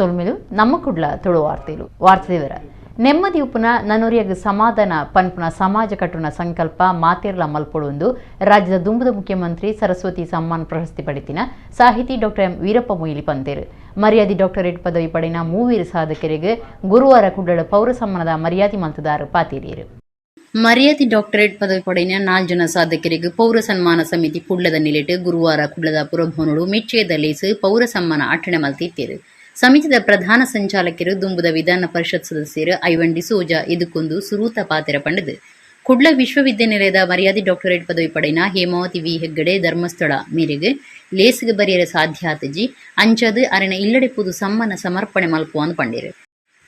ಸೋಲ್ಮಿಲು ನಮ್ಮಕುಡ್ಲ ತುಳು ವಾರ್ತೆಲು ವಾರ್ತೆದೇವರ ನೆಮ್ಮದಿ ಉಪ್ಪುನ ನನ್ನೂರಿಯಾಗ ಸಮಾಧಾನ ಪನ್ಪುನ ಸಮಾಜ ಕಟ್ಟುನ ಸಂಕಲ್ಪ ಮಾತೇರ್ಲ ಮಲ್ಪೊಡುಂದು ರಾಜ್ಯದ ದುಂಬುದ ಮುಖ್ಯಮಂತ್ರಿ ಸರಸ್ವತಿ ಸಮ್ಮಾನ್ ಪ್ರಶಸ್ತಿ ಪಡಿತಿನ ಸಾಹಿತಿ ಡಾಕ್ಟರ್ ಎಂ ವೀರಪ್ಪ ಮೊಯ್ಲಿ ಪಂತೇರು ಮರ್ಯಾದಿ ಡಾಕ್ಟರೇಟ್ ಪದವಿ ಪಡೆನ ಮೂವೀರು ಸಾಧಕರಿಗೆ ಗುರುವಾರ ಕುಡ್ಲಡ ಪೌರ ಸಮ್ಮಾನದ ಮರ್ಯಾದಿ ಮಂತದಾರ ಪಾತಿರಿಯರು ಮರ್ಯಾದಿ ಡಾಕ್ಟರೇಟ್ ಪದವಿ ಪಡೆಯ 4 ಜನ ಸಾಧಕರಿಗೆ ಪೌರ ಸನ್ಮಾನ ಸಮಿತಿ ಕುಡ್ಲದ ನಿಲೆಟ್ ಗುರುವಾರ ಕುಡ್ಲದ ಪುರಭವನಡು ಮೆಚ್ಚೆದ ಲೇಸು ಪೌರ ಸನ್ಮಾನ ಅಟಣೆ ಮಲ್ತಿತ್ತೇರು ಸಮಿತಿಯ ಪ್ರಧಾನ ಸಂಚಾಲಕರು ದುಂಬುದ ವಿಧಾನ ಪರಿಷತ್ ಸದಸ್ಯರು ಐವನ್ ಡಿಸೋಜಾ ಇದಕ್ಕೊಂದು ಸುರೂತ ಪಾತ್ರ ಪಂಡದು ಕುಡ್ಲ ವಿಶ್ವವಿದ್ಯಾನಿಲಯದ ಮರ್ಯಾದಿ ಡಾಕ್ಟರೇಟ್ ಪದವಿ ಪಡೆನ ಹೇಮಾವತಿ ವಿ ಹೆಗ್ಗಡೆ ಧರ್ಮಸ್ಥಳ ಮೇರೆಗೆ ಲೇಸಿಗೆ ಬರೆಯರ ಸಾಧ್ಯಾತಜಿ ಅಂಚದು ಅರೆನ ಇಲ್ಲಡೆ ಪುದು ಸಮ್ಮಾನ ಸಮರ್ಪಣೆ ಮಲ್ಪುವಂದು ಪಂಡಿರು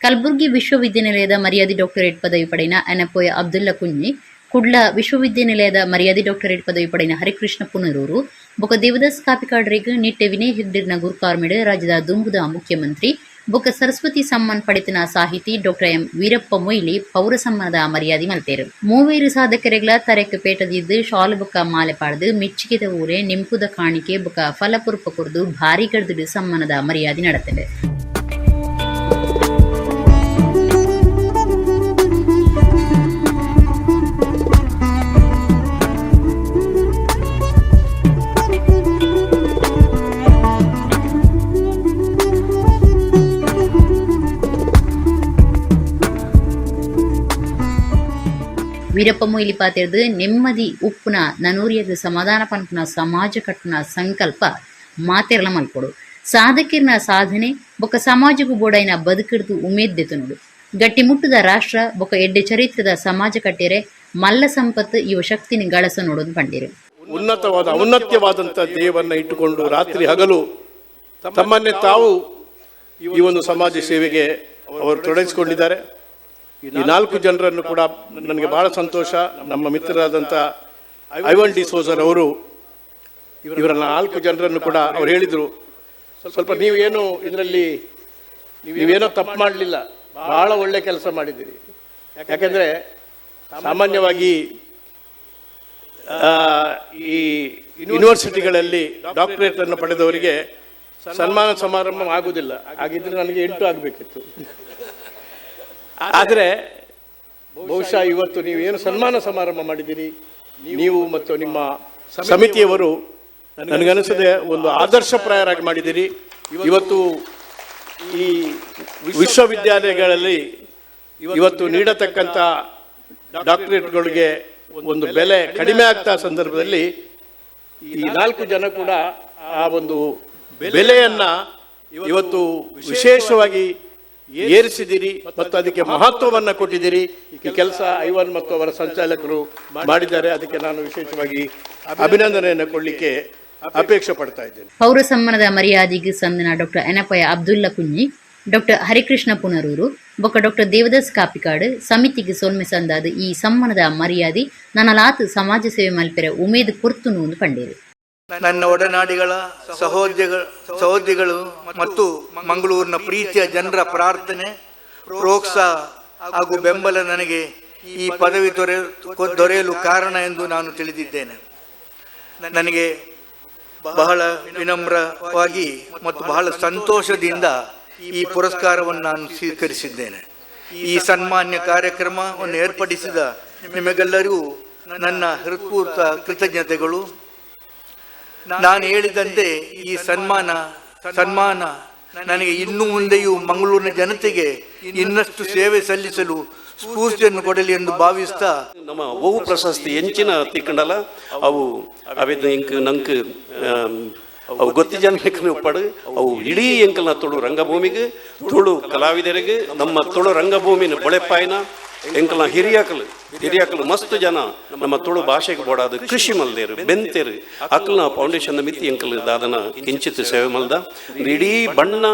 ಕಲಬುರ್ಗಿ ವಿಶ್ವವಿದ್ಯಾನಿಲಯದ ಮರ್ಯಾದಿ ಡಾಕ್ಟರೇಟ್ ಪದವಿ ಪಡೆನ ಅನಪೋಯ ಅಬ್ದುಲ್ಲಾ ಕುಂಜಿ ಕುಡ್ಲ ವಿಶ್ವವಿದ್ಯಾನಿಲಯದ ಮರ್ಯಾದಿ ಡಾಕ್ಟರೇಟ್ ಪದವಿ ಪಡೆನ ಹರಿಕೃಷ್ಣ ಪುನರೂರು ಬೊಕ ದೇವದಾಸ್ ಕಾಪಿಕಾಡ್ರಿಗೆ ನಿಟ್ಟೆ ವಿನಯ್ ಹೆಗ್ಡೆರ್ನ ಗುರುಕಾರ್ಮೆಡ್ ರಾಜ್ಯದ ದುಂಬುದ ಮುಖ್ಯಮಂತ್ರಿ ಬೊಕ ಸರಸ್ವತಿ ಸಮ್ಮಾನ್ ಪಡಿತನ ಸಾಹಿತಿ ಡಾಕ್ಟರ್ ಎಂ ವೀರಪ್ಪ ಮೊಯ್ಲಿ ಪೌರ ಸಮ್ಮಾನದ ಮರ್ಯಾದಿ ಮಲ್ತೇರು ಮೂವೇರು ಸಾಧಕರೆಗಳ ತರೆಕ್ ಪೇಟದಿದ್ದು ಶಾಲು ಬೊಕ ಮಾಲೆ ಪಾಡ್ದು ಮೆಚ್ಚುಗೆದ ಊರೇ ನಿಂಪುದ ಕಾಣಿಕೆ ಬೊಕ ಫಲಪುರ್ಪ ಕುರ್ದು ಭಾರಿ ಗಡ್ದು ಸಮ್ಮಾನದ ಮರ್ಯಾದಿ ನಡೆತದೆ ವೀರಪ್ಪ ಮೊಯ್ಲಿ ಪಾತಿರ್ದು ನೆಮ್ಮದಿ ಉಪ್ಪುನ ನನ್ನೂರಿಯಾಗ ಸಮಾಧಾನ ಪನ್ಪುನ ಸಮಾಜ ಕಟ್ಟುನ ಸಂಕಲ್ಪ ಮಾತೆರ್ಲ ಮಲ್ಕೊಡು ಸಾಧಕಿರ್ನ ಸಾಧನೆ ಬೊಕ ಸಮಾಜಗೂ ಬೋಡೈನ ಬದುಕಿಡ್ದು ಉಮೇದ್ದೆತು ನೋಡು ಗಟ್ಟಿ ಮುಟ್ಟದ ರಾಷ್ಟ್ರ ಬೊಕ ಎಡ್ಡೆ ಚರಿತ್ರದ ಸಮಾಜ ಕಟ್ಟೆರೆ ಮಲ್ಲ ಸಂಪತ್ತು ಇವ ಶಕ್ತಿನ ಗಳಸ ನೋಡೋದು ಪಂಡಿರು ಔನ್ನತ್ಯವಾದಂಥ ದೇವನ್ನ ಇಟ್ಟುಕೊಂಡು ರಾತ್ರಿ ಹಗಲು ತಮ್ಮನ್ನೇ ತಾವು ಈ ಒಂದು ಸಮಾಜ ಸೇವೆಗೆ ಅವರು ತೊಡಗಿಸಿಕೊಂಡಿದ್ದಾರೆ. ಈ 4 ಜನರನ್ನು ಕೂಡ ನನಗೆ ಬಹಳ ಸಂತೋಷ. ನಮ್ಮ ಮಿತ್ರರಾದಂಥ ಐವನ್ ಡಿ ಸೋಜರ್ ಅವರು ಇವರ 4 ಜನರನ್ನು ಕೂಡ ಅವ್ರು ಹೇಳಿದರು, ಸ್ವಲ್ಪ ನೀವೇನು ಇದರಲ್ಲಿ ನೀವೇನೋ ತಪ್ಪು ಮಾಡಲಿಲ್ಲ, ಬಹಳ ಒಳ್ಳೆ ಕೆಲಸ ಮಾಡಿದ್ದೀರಿ. ಯಾಕೆಂದರೆ ಸಾಮಾನ್ಯವಾಗಿ ಈ ಯೂನಿವರ್ಸಿಟಿಗಳಲ್ಲಿ ಡಾಕ್ಟರೇಟನ್ನು ಪಡೆದವರಿಗೆ ಸನ್ಮಾನ ಸಮಾರಂಭ ಆಗುವುದಿಲ್ಲ. ಹಾಗಿದ್ರೆ ನನಗೆ 8 ಆಗಬೇಕಿತ್ತು. ಆದರೆ ಬಹುಶಃ ಇವತ್ತು ನೀವೇನು ಸನ್ಮಾನ ಸಮಾರಂಭ ಮಾಡಿದ್ದೀರಿ, ನೀವು ಮತ್ತು ನಿಮ್ಮ ಸಮಿತಿಯವರು ನನಗನಿಸದೆ ಒಂದು ಆದರ್ಶಪ್ರಾಯರಾಗಿ ಮಾಡಿದ್ದೀರಿ. ಇವತ್ತು ಈ ವಿಶ್ವವಿದ್ಯಾಲಯಗಳಲ್ಲಿ ಇವತ್ತು ನೀಡತಕ್ಕಂಥ ಡಾಕ್ಟರೇಟ್ಗಳಿಗೆ ಒಂದು ಬೆಲೆ ಕಡಿಮೆ ಆಗ್ತಾ ಸಂದರ್ಭದಲ್ಲಿ ಈ 4 ಜನ ಕೂಡ ಆ ಒಂದು ಬೆಲೆಯನ್ನು ಇವತ್ತು ವಿಶೇಷವಾಗಿ ಏರಿಸಿದಿರಿ ಮತ್ತು ಅದಕ್ಕೆ ಮಹತ್ವವನ್ನು ಕೊಟ್ಟಿದ್ದೀರಿ. ಈ ಕೆಲಸ ಐವನ್ ಮತ್ತು ಅವರ ಸಂಚಾಲಕರು ಮಾಡಿದ್ದಾರೆ. ಅದಕ್ಕೆ ನಾನು ವಿಶೇಷವಾಗಿ ಅಭಿನಂದನೆಯನ್ನು ಕೊಡಲಿಕ್ಕೆ ಅಪೇಕ್ಷೆ ಪಡ್ತಾ ಇದ್ದೇನೆ. ಪೌರ ಸಮ್ಮಾನದ ಮರ್ಯಾದೆಗೆ ಸಂದನ ಡಾಕ್ಟರ್ ಎನಪಯ ಅಬ್ದುಲ್ಲಾ ಕುಂಜಿ, ಡಾಕ್ಟರ್ ಹರಿಕೃಷ್ಣ ಪುನರೂರು ಬೊಕ್ಕ ಡಾಕ್ಟರ್ ದೇವದಾಸ್ ಕಾಪಿಕಾಡ್ ಸಮಿತಿಗೆ ಸೊಲ್ಮೆ ಸಂದಾದ ಈ ಸಮ್ಮಾನದ ಮರ್ಯಾದೆ ನನ್ನಲಾತು ಸಮಾಜ ಸೇವೆ ಮಲ್ಪೆರ ಉಮೇದು ಕೊರ್ತುನು ಒಂದು ಪಂಡೇರು. ನನ್ನ ಒಡನಾಡಿಗಳ ಸಹೋದರಿಗಳು ಮತ್ತು ಮಂಗಳೂರಿನ ಪ್ರೀತಿಯ ಜನರ ಪ್ರಾರ್ಥನೆ, ಪ್ರೋತ್ಸಾಹ ಹಾಗೂ ಬೆಂಬಲ ನನಗೆ ಈ ಪದವಿ ದೊರೆಯಲು ಕಾರಣ ಎಂದು ನಾನು ತಿಳಿದಿದ್ದೇನೆ. ನನಗೆ ಬಹಳ ವಿನಮ್ರವಾಗಿ ಮತ್ತು ಬಹಳ ಸಂತೋಷದಿಂದ ಈ ಪುರಸ್ಕಾರವನ್ನು ನಾನು ಸ್ವೀಕರಿಸಿದ್ದೇನೆ. ಈ ಸನ್ಮಾನ್ಯ ಕಾರ್ಯಕ್ರಮವನ್ನು ಏರ್ಪಡಿಸಿದ ನಿಮಗೆಲ್ಲರಿಗೂ ನನ್ನ ಹೃತ್ಪೂರ್ವ ಕೃತಜ್ಞತೆಗಳು. ನಾನು ಹೇಳಿದಂತೆ ಈ ಸನ್ಮಾನ ನನಗೆ ಇನ್ನು ಮುಂದೆಯೂ ಮಂಗಳೂರಿನ ಜನತೆಗೆ ಇನ್ನಷ್ಟು ಸೇವೆ ಸಲ್ಲಿಸಲು ಸ್ಫೂರ್ತಿಯನ್ನು ಕೊಡಲಿ ಎಂದು ಭಾವಿಸ್ತಾ ನಮ್ಮ ಬಹು ಪ್ರಶಸ್ತಿ ಎಂಚಿನ ತಿಕ್ಕಂಡಲ್ಲ ಅವು ಅವೇದ ಇಂಕ್ ನಂಕ್ ಅವು ಗೊತ್ತಿ ಜನಕ್ಕೆ ಪಡು ಅವು ಇಡೀ ಎಂಕಲ್ನ ತುಳು ರಂಗಭೂಮಿಗೆ ತುಳು ಕಲಾವಿದರಿಗೆ ನಮ್ಮ ತುಳು ರಂಗಭೂಮಿನ ಬಳೆಪಾಯಿನ ಎಂಕಲ್ನ ಹಿರಿಯಾಕಲು ಮಸ್ತ್ ಜನ ನಮ್ಮ ತುಳು ಭಾಷೆಗೆ ಬೋಡಾದು ಕೃಷಿ ಮಲ್ದೇರು ಬೆಂತೇರು ಅಕ್ಲನ ಫೌಂಡೇಶನ್ ಮಿತಿ ಎಂಕಲ್ ದಾದನ ಕಿಂಚಿತ್ ಸೇವೆ ಮಲ್ದ ಇಡೀ ಬಣ್ಣ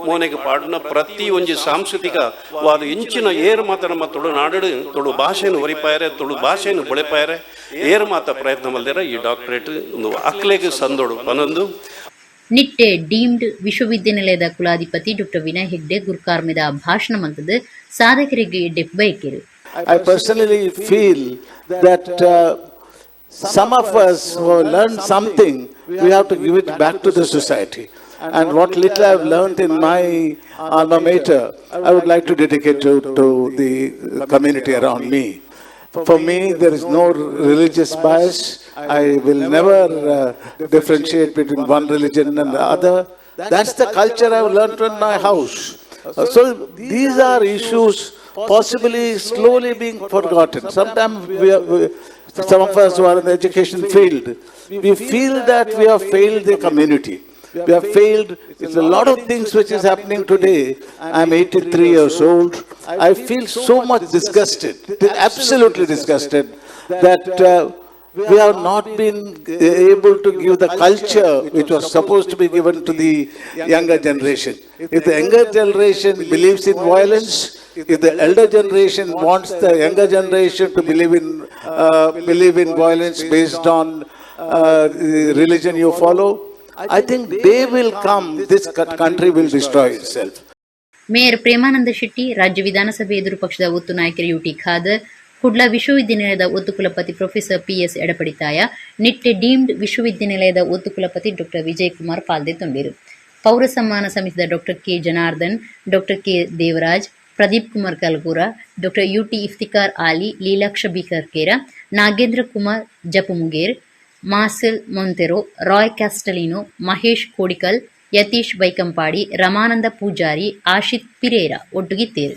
ಮೋನೆಗೆ ಪಾಡಿನ ಪ್ರತಿ ಒಂಜಿ ಸಾಂಸ್ಕೃತಿಕ ವಾದ ಇಂಚಿನ ಏರು ಮಾತ ನಮ್ಮ ತುಳು ನಾಡು ತುಳು ಭಾಷೆಯನ್ನು ಒರಿಪಾಯರೆ ತುಳು ಭಾಷೆಯನ್ನು ಬಳೆಪಾಯರೆ ಏರು ಮಾತ ಪ್ರಯತ್ನ ಮಲ್ದೇರ ಈ ಡಾಕ್ಟರೇಟ್ ಒಂದು ಅಕ್ಲೆಗೆ ಸಂದೋಡು ಪನೊಂದು ನಿಟ್ಟೆ ಡೀಮ್ಡ್ ವಿಶ್ವವಿದ್ಯಾನಿಲಯದ ಕುಲಾಧಿಪತಿ ಡಾಕ್ಟರ್ ವಿನಯ್ ಹೆಗ್ಡೆ ಗುರುಕಾರ್ಮೆದ ಭಾಷಣ ಮಂತದ ಸಾಧಕರಿಗೆ depth ಬಯಕೆರು. I personally feel that some of us who have learned something, we have to give it back to the society. and what little I've learned in my alma mater, I would like to dedicate to the community around me. For me, there is no religious bias. I will never differentiate between one religion and the other. That's the culture I've learned in my house. So these are issues possibly slowly being forgotten. Sometimes some of us who are in the education field, we feel that we have failed the community. We have failed. It's a lot of things which is happening today. I'm 83 years old. I feel so much disgusted, absolutely disgusted, that we have not been able to give the culture which was supposed to be given to the younger generation. If the younger generation believes in violence, if the elder generation wants the younger generation to believe in violence based on the religion you follow, I think they will come, this country will destroy itself. Mayor Premananda Shetty, ರಾಜ್ಯ ವಿಧಾನಸಭೆ ಎದುರು ಪಕ್ಷದ ಒತ್ತು ನಾಯಕರು UT Khader, Kudla ವಿಶ್ವವಿದ್ಯಾನಿಲಯದ ಒತ್ತು ಕುಲಪತಿ professor PS Edapadithaya, Nitte deemed ವಿಶ್ವವಿದ್ಯಾನಿಲಯದ ಒತ್ತು ಕುಲಪತಿ ಡಾಕ್ಟರ್ ವಿಜಯ್ ಕುಮಾರ್ ಪಾಲ್ಗೊಂಡಿರು. ಪೌರ ಸಮ್ಮಾನ ಸಮಿತಿಯ doctor K Janardhan, doctor K Devaraj, Pradeep Kumar Kalgura, doctor UT Iftikhar Ali, Leelaksha Bikarkera, Nagendra Kumar ಜಪಮುಗೇರ್, Marcel Monteiro, Roy Castelino, Mahesh Kodical, Yatish Baikampady, Ramananda Poojary, Ashith Pereira ಒಟ್ಟುಗಿತ್ತೇರು.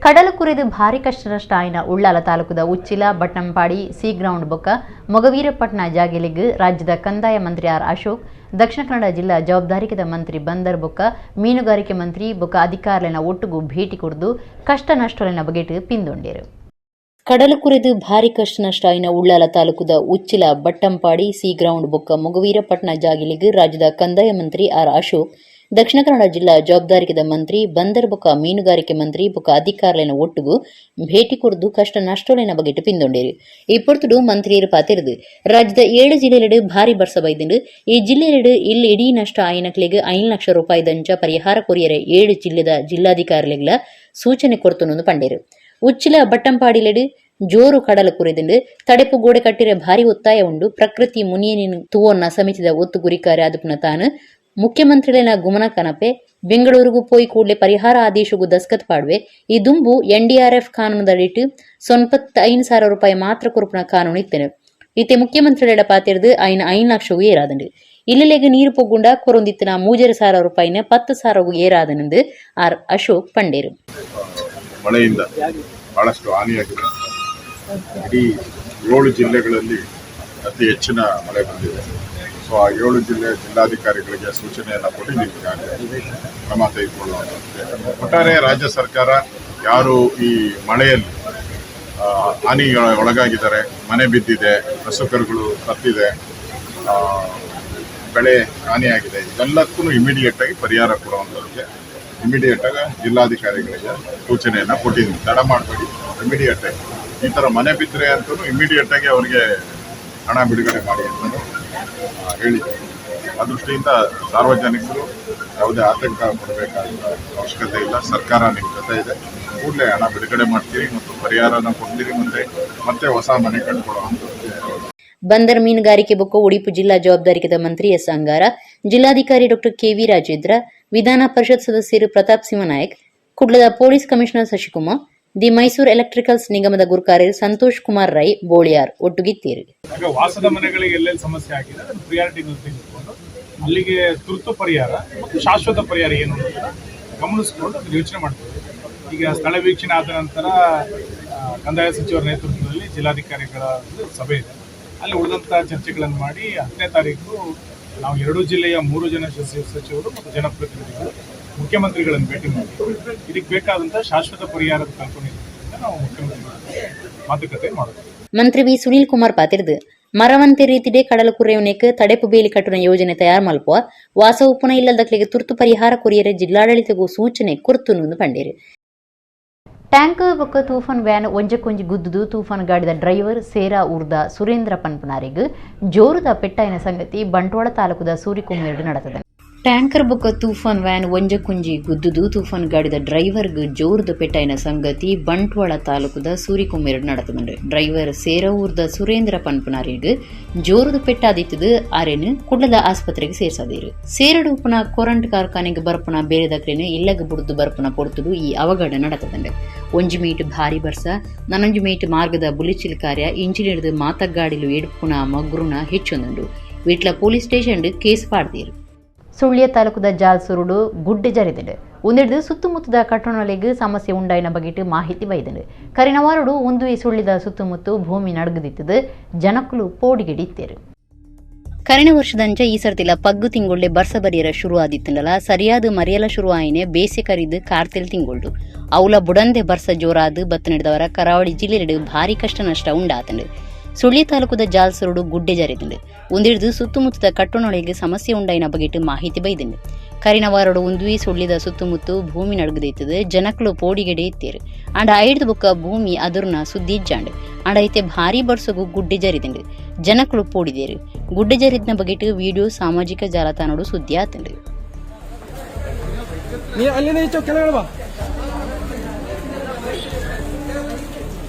ಕಡಲು ಕುರಿದು ಭಾರಿ ಕಷ್ಟ ನಷ್ಟ ಆಯ್ನ ಉಳ್ಳಾಲ ತಾಲೂಕದ ಉಚ್ಚಿಲ, ಬಟ್ಟಂಪಾಡಿ, ಸಿ ಗ್ರೌಂಡ್ ಬೊಕ್ಕ ಮೊಗವೀರಪಟ್ನ ಜಾಗೆಲಿಗ್ ರಾಜ್ಯದ ಕಂದಾಯ ಮಂತ್ರಿ ಆರ್ ಅಶೋಕ್, ದಕ್ಷಿಣ ಕನ್ನಡ ಜಿಲ್ಲಾ ಜವಾಬ್ದಾರಿಕದ ಮಂತ್ರಿ ಬಂದರ್ ಬೊಕ್ಕ ಮೀನುಗಾರಿಕೆ ಮಂತ್ರಿ ಬೊಕ್ಕ ಅಧಿಕಾರಿಗಳ ಒಟ್ಟುಗೂ ಭೇಟಿ ಕೊಡ್ದು ಕಷ್ಟ ನಷ್ಟಲಿನ ಬಗೆಟ್ ಪಿಂದೊಂಡೇರು. ಕಡಲು ಕುರಿದು ಭಾರಿ ಕಷ್ಟ ನಷ್ಟ ಆಯ್ನ ಉಳ್ಳಾಲ ತಾಲೂಕದ ಉಚ್ಚಿಲ, ಬಟ್ಟಂಪಾಡಿ, ಸಿ ಗ್ರೌಂಡ್ ಬೊಕ್ಕ ಮೊಗವೀರಪಟ್ನ ಜಾಗಿಲಿಗ್ ರಾಜ್ಯದ ಕಂದಾಯ ಮಂತ್ರಿ ಆರ್ ಅಶೋಕ್, ದಕ್ಷಿಣ ಕನ್ನಡ ಜಿಲ್ಲಾ ಜವಾಬ್ದಾರಿಕದ ಮಂತ್ರಿ ಬಂದರ್ ಬೊಕ್ಕ ಮೀನುಗಾರಿಕೆ ಮಂತ್ರಿ ಬೊಕ್ಕ ಅಧಿಕಾರಿಗಳ ಒಟ್ಟುಗೂ ಭೇಟಿ ಕೊಡ್ದು ಕಷ್ಟ ನಷ್ಟಲಿನ ಬಗೆಟ್ ಪಿಂದೊಂಡೇರು. ಈ ಪೊರ್ತುಡು ಮಂತ್ರಿಯರು ಪಾತಿರದು ರಾಜ್ಯದ 7 ಜಿಲ್ಲೆಲೆಡು ಭಾರಿ ಬರ್ಸ ಬೈದಂಡು ಈ ಜಿಲ್ಲೆಲೆಡು ಇಲ್ಲಿ ಇಡೀ ನಷ್ಟ ಆಯ್ನಕ್ಲೆಗ್ 5 ಲಕ್ಷ ರೂಪಾಯಿ ದಂಚ ಪರಿಹಾರ ಕೊರಿಯರೆ 7 ಜಿಲ್ಲೆದ ಜಿಲ್ಲಾಧಿಕಾರಿಗಳ ಸೂಚನೆ ಕೊಡ್ತನೊಂದು ಪಂಡೇರು. ಉಚ್ಚಿಲ, ಬಟ್ಟಂಪಾಡಿಲೆಡು ಜೋರು ಕಡಲು ಕುರಿದಂಡು ತಡೆಪು ಗೋಡೆ ಕಟ್ಟಿರೆ ಭಾರಿ ಒತ್ತಾಯ ಉಂಡು ಪ್ರಕೃತಿ ಮುನಿಯನಿನ ತೂವನ್ನ ಸಮಿತಿದ ಒತ್ತು ಗುರಿಕಾರೆ ಅದುಪುನ ತಾನು ಮುಖ್ಯಮಂತ್ರಿಗಳ ಗುಮನ ಕನಪೆ ಬೆಂಗಳೂರಿಗೂ ಪೋಯಿ ಕೂಡಲೇ ಪರಿಹಾರ ಆದೇಶಗೂ ದಸ್ಕತ್ ಪಾಡುವೆ. ಈ ದುಂಬು NDRF ಕಾನೂನದಡಿಟ್ಟು 95,000 ರೂಪಾಯಿ ಮಾತ್ರ ಕೊರುಪುನ ಕಾನೂನು ಇತ್ತೇನೆ. ಇತ್ತೆ ಮುಖ್ಯಮಂತ್ರಿಗಳ ಪಾತಿರ್ದು ಐನ 5 ಲಕ್ಷವೂ ಏರಾದಂಡು ಇಲ್ಲೆಲೆಗೆ ನೀರು ಪೊಗ್ಗುಂಡ ಕೊರೊಂದಿತ್ತಿನ 3,000 ರೂಪಾಯಿನ 10,000 ಏರಾದನೆಂದು ಆರ್ ಅಶೋಕ್ ಪಂಡೇರು. ಮಳೆಯಿಂದ ಬಹಳಷ್ಟು ಹಾನಿಯಾಗಿದೆ. ಇಡೀ 7 ಜಿಲ್ಲೆಗಳಲ್ಲಿ ಅತಿ ಹೆಚ್ಚಿನ ಮಳೆ ಬಂದಿದೆ. ಸೊ ಆ 7 ಜಿಲ್ಲೆ ಜಿಲ್ಲಾಧಿಕಾರಿಗಳಿಗೆ ಸೂಚನೆಯನ್ನು ಕೊಟ್ಟಿದ್ದೀವಿ, ಕ್ರಮ ತೆಗೆದುಕೊಳ್ಳುವಂಥದ್ದು. ಒಟ್ಟಾರೆ ರಾಜ್ಯ ಸರ್ಕಾರ ಯಾರು ಈ ಮಳೆಯಲ್ಲಿ ಹಾನಿಗೆ ಒಳಗಾಗಿದ್ದಾರೆ, ಮನೆ ಬಿದ್ದಿದೆ, ಹಸುಕರುಗಳು ಸತ್ತಿದೆ, ಬೆಳೆ ಹಾನಿಯಾಗಿದೆ, ಇದೆಲ್ಲಕ್ಕೂ ಇಮಿಡಿಯೇಟ್ ಆಗಿ ಪರಿಹಾರ ಕೊಡುವಂಥದ್ದಕ್ಕೆ ಇಮಿಡಿಯೇಟ್ ಆಗಿ ಜಿಲ್ಲಾಧಿಕಾರಿಗಳಿಗೆ ಸೂಚನೆಯನ್ನು ಕೊಟ್ಟಿದ್ದೀನಿ. ತಡ ಮಾಡಬೇಡಿ, ಇಮಿಡಿಯೇಟ್ ಆಗಿ ಈ ಥರ ಮನೆ ಬಿದ್ದರೆ ಅಂತೂ ಇಮಿಡಿಯೇಟ್ ಆಗಿ ಅವರಿಗೆ ಹಣ ಬಿಡುಗಡೆ ಮಾಡಿ ಅಂತ ಹೇಳಿದ್ದೀನಿ. ಆ ದೃಷ್ಟಿಯಿಂದ ಸಾರ್ವಜನಿಕರು ಯಾವುದೇ ಆತಂಕ ಪಡಬೇಕಾದ ಅವಶ್ಯಕತೆ ಇಲ್ಲ. ಸರ್ಕಾರ ನಿಮ್ಮ ಜೊತೆ ಇದೆ. ಕೂಡಲೇ ಹಣ ಬಿಡುಗಡೆ ಮಾಡ್ತೀರಿ ಮತ್ತು ಪರಿಹಾರನ ಕೊಡ್ತೀರಿ, ಮತ್ತೆ ಹೊಸ ಮನೆ ಕಟ್ಕೊಡುವಂಥದ್ದು. ಬಂದರ್ ಮೀನುಗಾರಿಕೆ ಬೊಕ್ಕ ಉಡುಪಿ ಜಿಲ್ಲಾ ಜವಾಬ್ದಾರಿಕದ ಮಂತ್ರಿ ಎಸ್ ಅಂಗಾರ, ಜಿಲ್ಲಾಧಿಕಾರಿ ಡಾಕ್ಟರ್ KV ರಾಜೇಂದ್ರ, ವಿಧಾನ ಪರಿಷತ್ ಸದಸ್ಯರು ಪ್ರತಾಪ್ ಸಿಂಹನಾಯಕ್, ಕುಡ್ಲದ police commissioner Shashikumar, the Mysuru electricals ನಿಗಮದ ಗುರುಕಾರ್ಯರು ಸಂತೋಷ್ ಕುಮಾರ್ ರೈ ಬೋಳಿಯಾರ್ ಒಟ್ಟುಗಿತ್ತೇರು. ವಾಸದ ಮನೆಗಳಿಗೆ ಎಲ್ಲೆಲ್ಲಿ ಸಮಸ್ಯೆ ಆಗಿದೆ ಅದನ್ನು ಪ್ರಿಯಾರಿಟಿ ತೆಗೆದುಕೊಂಡು ಅಲ್ಲಿಗೆ ತುರ್ತು ಪರಿಹಾರ ಮತ್ತು ಶಾಶ್ವತ ಪರಿಹಾರ ಏನು ಅಂತ ಗಮನಿಸಿಕೊಂಡು ಅದನ್ನು ಯೋಚನೆ ಮಾಡ್ತೀವಿ. ಈಗ ಸ್ಥಳ ವೀಕ್ಷಣೆ ಆದ ನಂತರ ಕಂದಾಯ ಸಚಿವರ ನೇತೃತ್ವದಲ್ಲಿ ಜಿಲ್ಲಾಧಿಕಾರಿಗಳ ಸಭೆ ಇದೆ. ಅಲ್ಲಿ ಉಳಿದಂಥ ಚರ್ಚೆಗಳನ್ನು ಮಾಡಿ 10ನೇ ತಾರೀಕು ನಾವು 2 ಜಿಲ್ಲೆಯ 3 ಜನ ಸಚಿವರು ಮತ್ತು ಜನಪ್ರತಿನಿಧಿಗಳು ಮುಖ್ಯಮಂತ್ರಿಗಳನ್ನು ಭೇಟಿ ಮಾಡಿ ಇದಕ್ಕೆ ಬೇಕಾದಂಥ ಶಾಶ್ವತ ಪರಿಹಾರದ ಕಲ್ಪನೆಯಿಂದ ನಾವು ಮುಖ್ಯಮಂತ್ರಿಗಳ ಮಾತುಕತೆ ಮಾಡೋದು. ಮಂತ್ರಿ ವಿ ಸುನೀಲ್ ಕುಮಾರ್ ಪಾತಿರ್ದು ಮರವಂತೆ ರೀತಿಡೆ ಕಡಲು ಕುರೆಯುವನೆಕ್ ತಡೆಪು ಬೇಲಿ ಕಟ್ಟುನ ಯೋಜನೆ ತಯಾರು ಮಲ್ಪುವ ವಾಸ ಉಪ್ಪುನ ಇಲ್ಲದಕ್ಲೆಗೆ ತುರ್ತು ಪರಿಹಾರ ಕೊರಿಯರೆ ಜಿಲ್ಲಾಡಳಿತಗೂ ಸೂಚನೆ ಕೊರ್ತುನು ಪಂಡೇರು. ಟ್ಯಾಂಕರ್ ಬೊಕ್ಕ ತೂಫಾನ್ ವ್ಯಾನ್ ಒಂಜಕ್ಕೊಂಜಿ ಗುದ್ದುದು ತೂಫಾನ್ ಗಾಡಿದ ಡ್ರೈವರ್ ಸೇರಾ ಊರ್ದ ಸುರೇಂದ್ರ ಪನ್ಪನಾರಿಗ್ ಜೋರುದ ಪೆಟ್ಟಾಯಿನ ಸಂಗತಿ ಬಂಟ್ವಾಳ ತಾಲೂಕುದ ಸೂರಿಕುಮ್ಮೇಡು ನಡೆದಿದೆ. ಟ್ಯಾಂಕರ್ ಬೊಕ್ಕ ತೂಫಾನ್ ವ್ಯಾನ್ ಒಂಜಕುಂಜಿ ಗುದ್ದುದು ತೂಫಾನ್ ಗಾಡಿದ ಡ್ರೈವರ್ಗ್ ಜೋರ್ದ ಪೆಟ್ಟಾಯಿನ ಸಂಗತಿ ಬಂಟ್ವಾಳ ತಾಲೂಕುದ ಸೂರಿಕೊಮ್ಮೆರಡು ನಡೆತುಂಡು. ಡ್ರೈವರ್ ಸೇರವೂರ್ದ ಸುರೇಂದ್ರ ಪನ್ಪುನಾರಿಗೆ ಜೋರ್ದ ಪೆಟ್ಟಾದಿತ್ತದು ಆರೇನು ಕುಡ್ಲದ ಆಸ್ಪತ್ರೆಗೆ ಸೇರ್ಸದೀರು. ಸೇರಡು ಉಪ್ಪುನ ಕೊರಂಟ್ ಕಾರ್ಖಾನೆಗೆ ಬರ್ಪುನ ಬೇರೆ ದಕ್ರೇನು ಇಲ್ಲಗ ಬುಡ್ದು ಬರ್ಪುನ ಪೊರ್ತುಡು ಈ ಅವಘಡ ನಡೆತದಂಡೆ. 1 ಮೀಟ್ ಭಾರಿ ಬರ್ಸ 4 ಮೀಟ್ ಮಾರ್ಗದ ಬುಲಿಚಿಲ್ ಕಾರ್ಯ ಇಂಜಿನ್ ಹಿಡಿದು ಮಾತಗ್ಗಾಡಿಲು ಎಡ್ಪುನ ಮಗ್ರುನ ಹೆಚ್ಚೊಂದುಂಡು. വീട്ടിലെ പോലീസ് സ്റ്റേഷനിൽ കേസ് പാടുതീರು. ಸುಳ್ಯ ತಾಲೂಕುದ ಜಾಲ್ಸುರುಡು ಗುಡ್ಡೆ ಜರಿದಿದೆ. ಒಂದೆರಡು ಸುತ್ತಮುತ್ತದ ಕಟ್ಟಣಗಳಿಗೆ ಸಮಸ್ಯೆ ಉಂಡಾಯಿನ ಬಗೆಟ್ ಮಾಹಿತಿ ಬೈದಿದೆ. ಕರಿನವಾರುಡು ಒಂದು ಸುಳ್ಳಿದ ಸುತ್ತಮುತ್ತ ಭೂಮಿ ನಡಗದಿತ್ತದು ಜನಕ್ಕಲು ಪೋಡಿಗೆಡಿತ್ತೇರು. ಕರಿನ ವರ್ಷದಂಚ ಈ ಸರ್ತಿಲ ಪಗ್ಗು ತಿಂಗೊಳ್ಳೆ ಬರ್ಸ ಬರಿಯರ ಶುರು ಆದಿತ್ತಂಡಲ ಸರಿಯಾದ ಮರಿಯಲ ಶುರು ಆಯಿನೆ ಬೇಸೆ ಕರಿದು ಕಾರ್ತೆಲ್ ತಿಂಗೊಳ್ಳು ಅವಲ ಬುಡಂದೆ ಬರ್ಸ ಜೋರಾದು ಬತ್ತ ನಡೆದವರ ಕರಾವಳಿ ಜಿಲ್ಲೆರೆಡು ಭಾರಿ ಕಷ್ಟ ನಷ್ಟ ಉಂಡಾತಂಡು. ಸುಳ್ಯ ತಾಲೂಕುದ ಜಾಲ್ಸರುಡು ಗುಡ್ಡೆ ಜರಿದಿಂಡು. ಒಂದಿಡ್ದು ಸುತ್ತಮುತ್ತದ ಕಟ್ಟೊಣೊಳಗೆ ಸಮಸ್ಯೆ ಉಂಡಾಯಿನ ಬಗೆಟ್ ಮಾಹಿತಿ ಬೈದಿಂಡು. ಕರಿನವಾರಡು ಒಂದುವಿ ಸುಳ್ಳಿದ ಸುತ್ತಮುತ್ತ ಭೂಮಿ ನಡಗದೈತದೆ ಜನಕ್ಕಳು ಪೋಡಿಗೆಡೆ ಇತ್ತೇರು. ಆಂಡ ಐಡ್ದು ಬುಕ್ಕ ಭೂಮಿ ಅದರ್ನ ಸುದ್ದಿ ಇಜ್ಜಾಂಡು. ಆಂಡ ಐತೆ ಭಾರಿ ಬರ್ಸಗು ಗುಡ್ಡೆ ಜರಿದಿಂಡು ಜನಕ್ಕಳು ಪೋಡಿದೇರು. ಗುಡ್ಡೆ ಜರಿದಿನ ಬಗೆಟ್ ವಿಡಿಯೋ ಸಾಮಾಜಿಕ ಜಾಲತಾಣಡು ಸುದ್ದಿ ಆತಂಡು.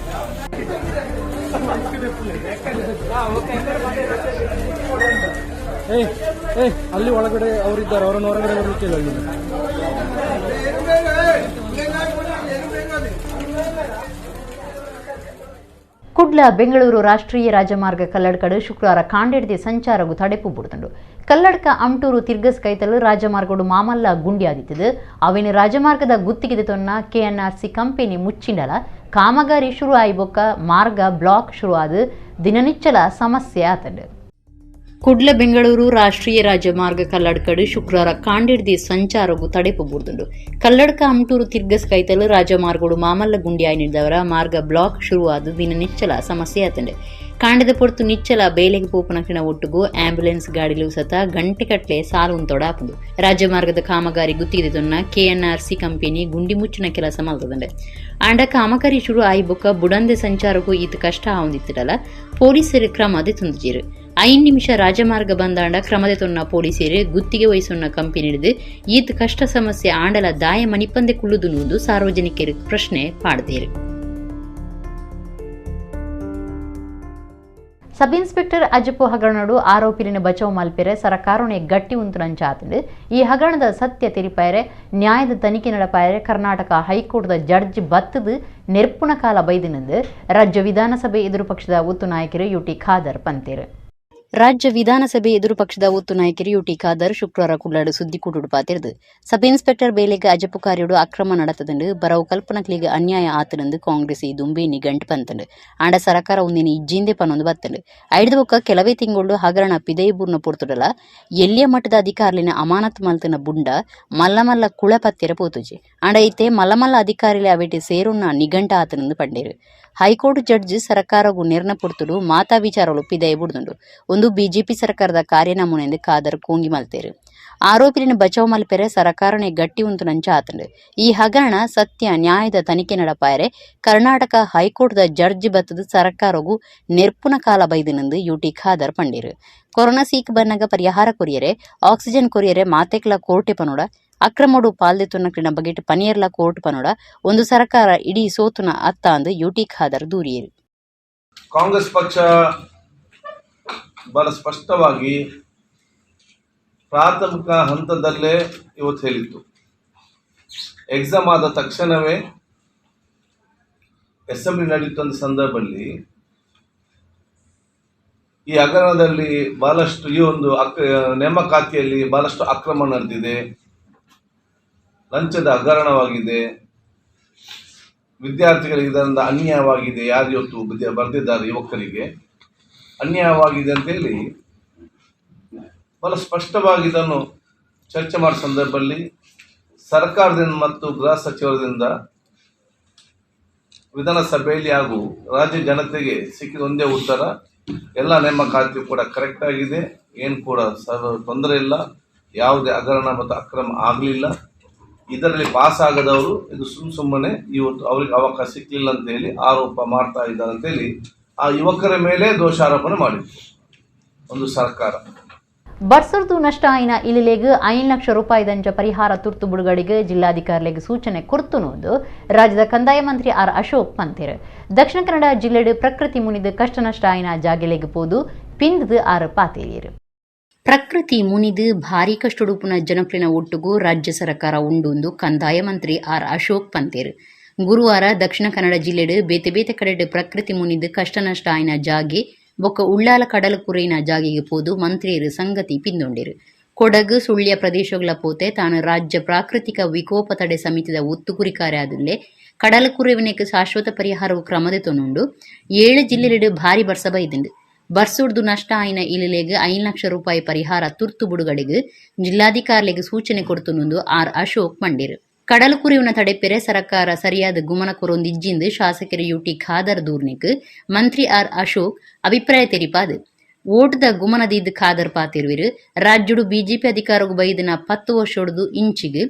ಅಲ್ಲಿ ಒಳಗಡೆ ಅವರಿದ್ದಾರೆ, ಅವರನ್ನು ಹೊರಗಡೆ ಬರಲಿಕ್ಕಿಲ್ಲ. ಕುಡ್ಲ ಬೆಂಗಳೂರು ರಾಷ್ಟ್ರೀಯ ರಾಜಮಾರ್ಗ ಕಲ್ಲಡ್ಕಡು ಶುಕ್ರವಾರ ಕಾಂಡೆಡ್ದೆ ಸಂಚಾರಗು ತಡೆಪು ಬುಡ್ತುಂಡು. ಕಲ್ಲಡ್ಕ ಅಂಟೂರು ತಿರ್ಗಸ್ ಕೈತಲು ರಾಜಮಾರ್ಗಡು ಮಾಮಲ್ಲ ಗುಂಡಿ ಆದಿತ್ತದು ಅವಿನ ರಾಜಮಾರ್ಗದ ಗುತ್ತಿಗೆ ತೊನ್ನ KNRC ಕಂಪನಿ ಮುಚ್ಚಿಂಡಲ ಕಾಮಗಾರಿ ಶುರು ಆಯಿ ಬೊಕ್ಕ ಮಾರ್ಗ ಬ್ಲಾಕ್ ಶುರು ಆದ ದಿನನಿಚ್ಚಲ ಸಮಸ್ಯೆ ಆತಂಡು. ಕುಡ್ಲ ಬೆಂಗಳೂರು ರಾಷ್ಟ್ರೀಯ ರಾಜಮಾರ್ಗ ಕಲ್ಲಡ್ಕಡು ಶುಕ್ರವಾರ ಕಾಂಡೆಡ್ದಿ ಸಂಚಾರಗು ತಡೆಪು ಬುಡ್ದುಂಡು. ಕಲ್ಲಡ್ಕ ಅಂಟೂರು ತಿರ್ಗಸ್ ಕೈತಲು ರಾಜಮಾರ್ಗಡು ಮಾಮಲ್ಲ ಗುಂಡಿ ಆಯಿ ನಿಡ್ದವರ ಮಾರ್ಗ ಬ್ಲಾಕ್ ಶುರುವಾದ ದಿನ ನಿಚ್ಚಲ ಸಮಸ್ಯೆ ಆತಂಡೆ. ಕಾಂಡದ ಪೊರ್ತು ನಿಚ್ಚಲ ಬೇಲೆಗೆ ಪೋಪನಕಿನ ಒಟ್ಟುಗೂ ಆಂಬ್ಯುಲೆನ್ಸ್ ಗಾಡಿಲು ಸತ ಗಂಟೆಗಟ್ಲೆ ಸಾಲು ತೊಡಾಪುಂಡು. ರಾಜಮಾರ್ಗದ ಕಾಮಗಾರಿ ಗುತ್ತಿಗೆ ತೊನ್ನ KNRC ಕಂಪನಿ ಗುಂಡಿ ಮುಚ್ಚಿನ ಕೆಲಸ ಮಲ್ತದಂಡೆ. ಆಂಡ ಕಾಮಗಾರಿ ಶುರು ಆಯಿ ಬೊಕ್ಕ ಬುಡಂದೆ ಸಂಚಾರಕ್ಕೂ ಈತ ಕಷ್ಟ ಆವಂದಿತ್ತಿಡಲ ಪೊಲೀಸರು ಕ್ರಮದೆ ತುಂದಿಜೀರು. 5 ನಿಮಿಷ ರಾಜಮಾರ್ಗ ಬಂದಾಂಡ ಕ್ರಮದೆ ತೊನ್ನ ಪೊಲೀಸರು ಗುತ್ತಿಗೆ ವಹಿಸೊನ್ನ ಕಂಪನಿ ಹಿಡಿದು ಈತ ಕಷ್ಟ ಸಮಸ್ಯೆ ಆಂಡಲ ದಾಯ ಮಣಿಪಂದೆ ಕುಳ್ಳುದು ನೂದು ಸಾರ್ವಜನಿಕರು ಪ್ರಶ್ನೆ ಪಾಡ್ದೇರು. ಸಬ್ ಇನ್ಸ್ಪೆಕ್ಟರ್ ಅಜ್ಜಪ್ಪು ಹಗರಣಡು ಆರೋಪಿಲಿನ ಬಚಾವ್ ಮಲ್ಪೆರೆ ಸರ್ಕಾರನೇ ಗಟ್ಟಿ ಉಂತುನಂಚ ಆತಂಡು. ಈ ಹಗರಣದ ಸತ್ಯ ತೆರಿಪಾಯರೆ ನ್ಯಾಯದ ತನಿಖೆ ನಡಪಾಯರೆ ಕರ್ನಾಟಕ ಹೈಕೋರ್ಟ್ದ ಜಡ್ಜ್ ಬತ್ತದು ನೆರ್ಪುನ ಕಾಲ ಬೈದಿನಂದು ರಾಜ್ಯ ವಿಧಾನಸಭೆ ಎದುರು ಪಕ್ಷದ ಒತ್ತು ನಾಯಕರು UT ಖಾದರ್ ಪಂತೇರು. ರಾಜ್ಯ ವಿಧಾನಸಭೆ ಎದುರು ಪಕ್ಷದ ಒತ್ತು ನಾಯಕರು UT ಖಾದರ್ ಶುಕ್ರವಾರ ಕುಳ್ಳಾಡು ಸುದ್ದಿಕೂಟುಡು ಪಾತಿರ್ದು ಸಬ್ ಇನ್ಸ್ಪೆಕ್ಟರ್ ಬೇಲೆಗೆ ಅಜ್ಜಪ್ಪು ಕಾರ್ಯಡು ಅಕ್ರಮ ನಡೆತದಂಡು ಬರವು ಕಲ್ಪನಕ್ಲಿಗೆ ಅನ್ಯಾಯ ಆತನಂದು ಕಾಂಗ್ರೆಸ್ ದುಂಬೇನಿ ಗಂಟು ಪಂತಂಡು. ಆಂಡ ಸರ್ಕಾರ ಒಂದಿನ ಇಜ್ಜಿಂದೆ ಪನ್ನೊಂದು ಬತ್ತಂಡು. ಐದು ಬೊಕ್ಕ ಕೆಲವೇ ತಿಂಗಳು ಹಗರಣ ಪಿದೈಬೂರ್ನ ಪೊರ್ತುಡಲ ಎಲ್ಲಿಯ ಮಟ್ಟದ ಅಧಿಕಾರಿಲಿನ ಅಮಾನತ್ ಮಲ್ತನ ಬುಂಡ ಮಲ್ಲ ಕುಳ ಪತ್ತೆರ ಪೋತುಜಿ. ಆಂಡ ಐತೆ ಮಲ್ಲ ಅಧಿಕಾರಿಲೆ ಅವೇಟಿ ಸೇರುನ್ನ ನಿಘಂಟ ಆತನಂದು ಪಂಡೇರು. ಹೈಕೋರ್ಟ್ ಜಡ್ಜ್ ಸರ್ಕಾರಗೂ ನಿರ್ಣ ಪೊರ್ತುಡು ಮಾತಾ ವಿಚಾರಗಳು ಪಿದೈ ಬುಡ್ದುಂಡು. ಒಂದು ಬಿಜೆಪಿ ಸರ್ಕಾರದ ಕಾರ್ಯನಮೂನೆಂದು ಖಾದರ್ ಕೋಂಗಿ ಮಲ್ತೇರು. ಆರೋಪಿನ ಬಚಾವ್ ಮಲ್ಪೆರೆ ಸರ್ಕಾರನೇ ಗಟ್ಟಿ ಉಂಟು ನಂಚ ಆತಂಡು. ಈ ಹಗರಣ ಸತ್ಯ ನ್ಯಾಯದ ತನಿಖೆ ನಡಪಾಯರೆ ಕರ್ನಾಟಕ ಹೈಕೋರ್ಟ್ದ ಜಡ್ಜ್ ಬತ್ತದ ಸರ್ಕಾರಗೂ ನೆರ್ಪುನ ಕಾಲ ಬೈದಿನಂದು UT ಖಾದರ್ ಪಂಡೇರು. ಕೊರೋನಾ ಸೀಕ್ ಬನ್ನಗ ಪರಿಹಾರ ಕೊರಿಯರೆ ಆಕ್ಸಿಜನ್ ಕೊರಿಯರೆ ಮಾತೆಕ್ಲ ಕೋರ್ಟೆ ಪನೋಡ ಅಕ್ರಮಡು ಪಾಲ್ದೆತುನ್ನ ಕ್ರಿನ ಬಗೆಟ್ ಪನಿಯರ್ಲ ಕೋರ್ಟ್ ಪನೋಡ ಒಂದು ಸರ್ಕಾರ ಇಡೀ ಸೋತುನ ಅತ್ತ ಅಂದು UT ಖಾದರ್ ದೂರಿಯರು. ಕಾಂಗ್ರೆಸ್ ಪಕ್ಷ ಬಹಳ ಸ್ಪಷ್ಟವಾಗಿ ಪ್ರಾಥಮಿಕ ಹಂತದಲ್ಲೇ ಇವತ್ತು ಹೇಳಿತ್ತು. ಎಕ್ಸಾಮ್ ಆದ ತಕ್ಷಣವೇ ಅಸೆಂಬ್ಲಿ ನಡೆಯುತ್ತ ಸಂದರ್ಭದಲ್ಲಿ ಈ ಹಗರಣದಲ್ಲಿ ಬಹಳಷ್ಟು ಈ ಒಂದು ನೇಮಕಾತಿಯಲ್ಲಿ ಬಹಳಷ್ಟು ಅಕ್ರಮ ನಡೆದಿದೆ, ಲಂಚದ ಹಗರಣವಾಗಿದೆ, ವಿದ್ಯಾರ್ಥಿಗಳಿಗೆ ಇದರಿಂದ ಅನ್ಯಾಯವಾಗಿದೆ, ಯಾರು ಇವತ್ತು ಬರೆದಿದ್ದಾರೆ ಯುವಕರಿಗೆ ಅನ್ಯಾಯವಾಗಿದೆ ಅಂತೇಳಿ ಬಹಳ ಸ್ಪಷ್ಟವಾಗಿ ಇದನ್ನು ಚರ್ಚೆ ಮಾಡುವ ಸಂದರ್ಭದಲ್ಲಿ ಸರ್ಕಾರದಿಂದ ಮತ್ತು ಗೃಹ ಸಚಿವರಿಂದ ವಿಧಾನಸಭೆಯಲ್ಲಿ ಹಾಗೂ ರಾಜ್ಯ ಜನತೆಗೆ ಸಿಕ್ಕಿದ ಒಂದೇ ಉತ್ತರ, ಎಲ್ಲ ನೇಮಕಾತಿ ಕೂಡ ಕರೆಕ್ಟ್ ಆಗಿದೆ, ಏನು ಕೂಡ ತೊಂದರೆ ಇಲ್ಲ, ಯಾವುದೇ ಹಗರಣ ಮತ್ತು ಅಕ್ರಮ ಆಗಲಿಲ್ಲ, ಇದರಲ್ಲಿ ಪಾಸ್ ಆಗದವರು ಇದು ಸುಮ್ಮನೆ ಇವತ್ತು ಅವ್ರಿಗೆ ಅವಕಾಶ ಸಿಕ್ಕಲಿಲ್ಲ ಅಂತ ಹೇಳಿ ಆರೋಪ ಮಾಡ್ತಾ ಇದ್ದಾರೆ ಅಂತೇಳಿ ಆ ಯುವಕರ ಮೇಲೆ ದೋಷಾರೋಪಣೆ ಮಾಡಿತ್ತು ಒಂದು ಸರ್ಕಾರ. ಬರ್ಸರ್ದು ನಷ್ಟ ಆಯ್ನ ಇಲ್ಲಿಗೆ 5 ಲಕ್ಷ ರೂಪಾಯಿ ದಂಚ ಪರಿಹಾರ ತುರ್ತು ಬಿಡುಗಡೆಗೆ ಜಿಲ್ಲಾಧಿಕಾರಿಗೆ ಸೂಚನೆ ಕೊಡ್ತುನೋದು ರಾಜ್ಯದ ಕಂದಾಯ ಮಂತ್ರಿ ಆರ್ ಅಶೋಕ್ ಪಂತಿರ್ ದಕ್ಷಿಣ ಕನ್ನಡ ಜಿಲ್ಲೆಡು ಪ್ರಕೃತಿ ಮುನಿದು ಕಷ್ಟ ನಷ್ಟ ಆಯ್ನ ಜಾಗೆಲೆಗೆ ಪೋದು ಪಿಂದದು ಆರ್ ಪಾತೇರಿಯರು ಪ್ರಕೃತಿ ಮುನಿದು ಭಾರಿ ಕಷ್ಟಡುಪುನ ಜನಪ್ರಿಯ ಒಟ್ಟುಗೂ ರಾಜ್ಯ ಸರ್ಕಾರ ಉಂಡು ಕಂದಾಯ ಮಂತ್ರಿ ಆರ್ ಅಶೋಕ್ ಪಂತಿರ್ ಗುರುವಾರ ದಕ್ಷಿಣ ಕನ್ನಡ ಜಿಲ್ಲೆಡು ಬೇತೆ ಬೇತೆ ಕಡೆಡು ಪ್ರಕೃತಿ ಮುನಿದು ಕಷ್ಟ ನಷ್ಟ ಆಯ್ನ ಜಾಗೆ ಬೊಕ್ಕ ಉಳ್ಳಾಲ ಕಡಲ ಕುರೈನ ಜಾಗೆಗೆ ಪೋದು ಮಂತ್ರಿಯರು ಸಂಗತಿ ಪಿಂದೊಂಡಿರು ಕೊಡಗು ಸುಳ್ಯ ಪ್ರದೇಶಗಳ ಪೋತೆ ತಾನು ರಾಜ್ಯ ಪ್ರಾಕೃತಿಕ ವಿಕೋಪ ತಡೆ ಸಮಿತಿದ ಒತ್ತುಗುರಿಕಾರೆ ಆದುಲ್ಲೆ ಕಡಲ ಕುರವಿನಕ್ಕೆ ಶಾಶ್ವತ ಪರಿಹಾರವು ಕ್ರಮದೆ ತೊನುಂಡು 7 ಜಿಲ್ಲೆಡು ಭಾರಿ ಬರ್ಸ ಬೈದಿಂಡು ಬರ್ಸುಡ್ದು ನಷ್ಟ ಆಯ್ನ ಇಲ್ಲಿಗೆ 5 ಲಕ್ಷ ರೂಪಾಯಿ ಪರಿಹಾರ ತುರ್ತು ಬಿಡುಗಡೆಗೆ ಜಿಲ್ಲಾಧಿಕಾರಿಗೆ ಸೂಚನೆ ಕೊಡ್ತುನುಂದು ಆರ್ ಅಶೋಕ್ ಮಂಡಿರು ಕಡಲ ಕುರಿವಿನ ತಡೆಪೆರೆ ಸರ್ಕಾರ ಸರಿಯಾದ ಗುಮನ ಕೊರೊಂದಿಜ್ಜಿಂದು ಶಾಸಕರು ಯುಟಿ ಖಾದರ್ ದೂರ್ನಿಕ್ ಮಂತ್ರಿ ಆರ್ ಅಶೋಕ್ ಅಭಿಪ್ರಾಯ ತೆರಿಪಾದು ಓಟದ ಗುಮನದಿದ್ದು ಖಾದರ್ ಪಾತಿರುವಿರು ರಾಜ್ಯಡು ಬಿಜೆಪಿ ಅಧಿಕಾರಗೂ ಬೈದಿನ 10 ವರ್ಷೊಡ್ದು ಇಂಚಿಗೆ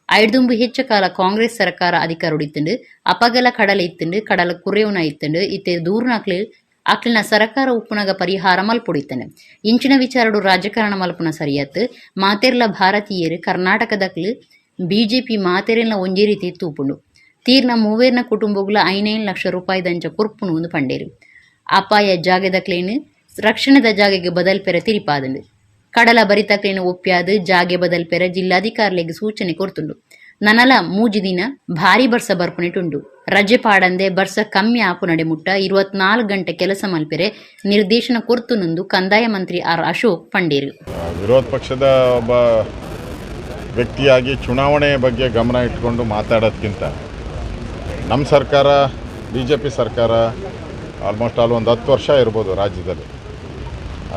5 ಹೆಚ್ಚ ಕಾಲ ಕಾಂಗ್ರೆಸ್ ಸರ್ಕಾರ ಅಧಿಕಾರ ಉಡಿತಂಡು ಅಪಗಲ ಕಡಲ ಇತ್ತಂಡು ಕಡಲ ಕುರಿಯವನ ಇತ್ತಂಡು ಇತ್ತೆ ದೂರ್ನಾಕ್ಲಿ ಅಕ್ಲಿನ ಸರ್ಕಾರ ಉಪ್ಪುನಗ ಪರಿಹಾರ ಮಲ್ಪೊಡಿತಾನೆ ಇಂಚಿನ ವಿಚಾರಡು ರಾಜಕಾರಣ ಮಲ್ಪುನ ಸರಿಯತ್ ಮಾತೆರ್ಲ ಭಾರತೀಯರು ಕರ್ನಾಟಕದಕ್ಲು ಬಿಜೆಪಿ ಮಾತೆರೆಲ್ಲ ಒಂಜೇ ರೀತಿ ತೂಪುಂಡು ತೀರ್ನ ಮೂವೇರ್ನ ಕುಟುಂಬಗಳ 5 ಲಕ್ಷ ರೂಪಾಯಿ ದಂಚ ಕುರ್ಪುನು ಒಂದು ಪಂಡೇರು ಅಪಾಯ ಜಾಗೆದಕ್ಲೇನು ರಕ್ಷಣದ ಜಾಗೆಗೆ ಬದಲ್ಪೆರ ತಿರಿಪಾದಂಡು ಕಡಲ ಬರಿತಕ್ಲೇನು ಒಪ್ಪ್ಯಾದು ಜಾಗೆ ಬದಲ್ಪೆರ ಜಿಲ್ಲಾಧಿಕಾರಿಗೆ ಸೂಚನೆ ಕೊಡ್ತುಂಡು ನನಲ 3 ದಿನ ಭಾರಿ ಬರ್ಸ ಬರ್ಪುನಿಟುಂಡು ರಜೆ ಪಾಡಂದೆ ಬರ್ಸ ಕಮ್ಮಿ ಆಪು ನಡೆ ಮುಟ್ಟ 24 ಗಂಟೆ ಕೆಲಸ ಮಲ್ಪೆರೆ ನಿರ್ದೇಶನ ಕೊರ್ತುನೊಂದು ಕಂದಾಯ ಮಂತ್ರಿ ಆರ್ ಅಶೋಕ್ ಪಂಡೇರು ವಿರೋಧ ಪಕ್ಷದ ಒಬ್ಬ ವ್ಯಕ್ತಿಯಾಗಿ ಚುನಾವಣೆ ಬಗ್ಗೆ ಗಮನ ಇಟ್ಕೊಂಡು ಮಾತಾಡೋದಕ್ಕಿಂತ ನಮ್ಮ ಸರ್ಕಾರ BJP ಸರ್ಕಾರ ಆಲ್ಮೋಸ್ಟ್ ಆಲ್ ಒಂದು 10 ವರ್ಷ ಇರ್ಬೋದು ರಾಜ್ಯದಲ್ಲಿ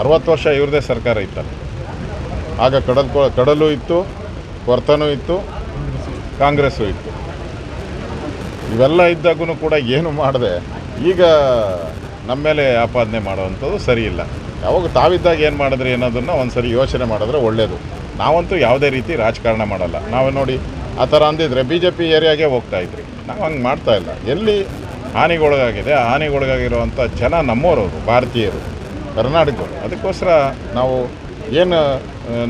60 ವರ್ಷ ಇವ್ರದೇ ಸರ್ಕಾರ ಇತ್ತಲ್ಲ ಆಗ ಕಡಲು ಇತ್ತು ಕೊರ್ತನೂ ಇತ್ತು ಕಾಂಗ್ರೆಸ್ಸು ಇತ್ತು ಇವೆಲ್ಲ ಇದ್ದಾಗೂ ಕೂಡ ಏನು ಮಾಡದೆ ಈಗ ನಮ್ಮ ಮೇಲೆ ಆಪಾದನೆ ಮಾಡೋವಂಥದ್ದು ಸರಿ ಇಲ್ಲ ಯಾವಾಗ ತಾವಿದ್ದಾಗ ಏನು ಮಾಡಿದ್ರಿ ಅನ್ನೋದನ್ನು ಒಂದು ಸರಿ ಯೋಚನೆ ಮಾಡಿದ್ರೆ ಒಳ್ಳೆಯದು ನಾವಂತೂ ಯಾವುದೇ ರೀತಿ ರಾಜಕಾರಣ ಮಾಡಲ್ಲ ನಾವು ನೋಡಿ ಆ ಥರ ಅಂದಿದ್ರೆ BJP ಏರಿಯಾಗೆ ಹೋಗ್ತಾಯಿದ್ರಿ ನಾವು ಹಂಗೆ ಮಾಡ್ತಾಯಿಲ್ಲ ಎಲ್ಲಿ ಹಾನಿಗೊಳಗಾಗಿದೆ ಆ ಹಾನಿಗೊಳಗಾಗಿರುವಂಥ ಜನ ನಮ್ಮೋರವರು ಭಾರತೀಯರು ಕರ್ನಾಟಕದವರು ಅದಕ್ಕೋಸ್ಕರ ನಾವು ಏನು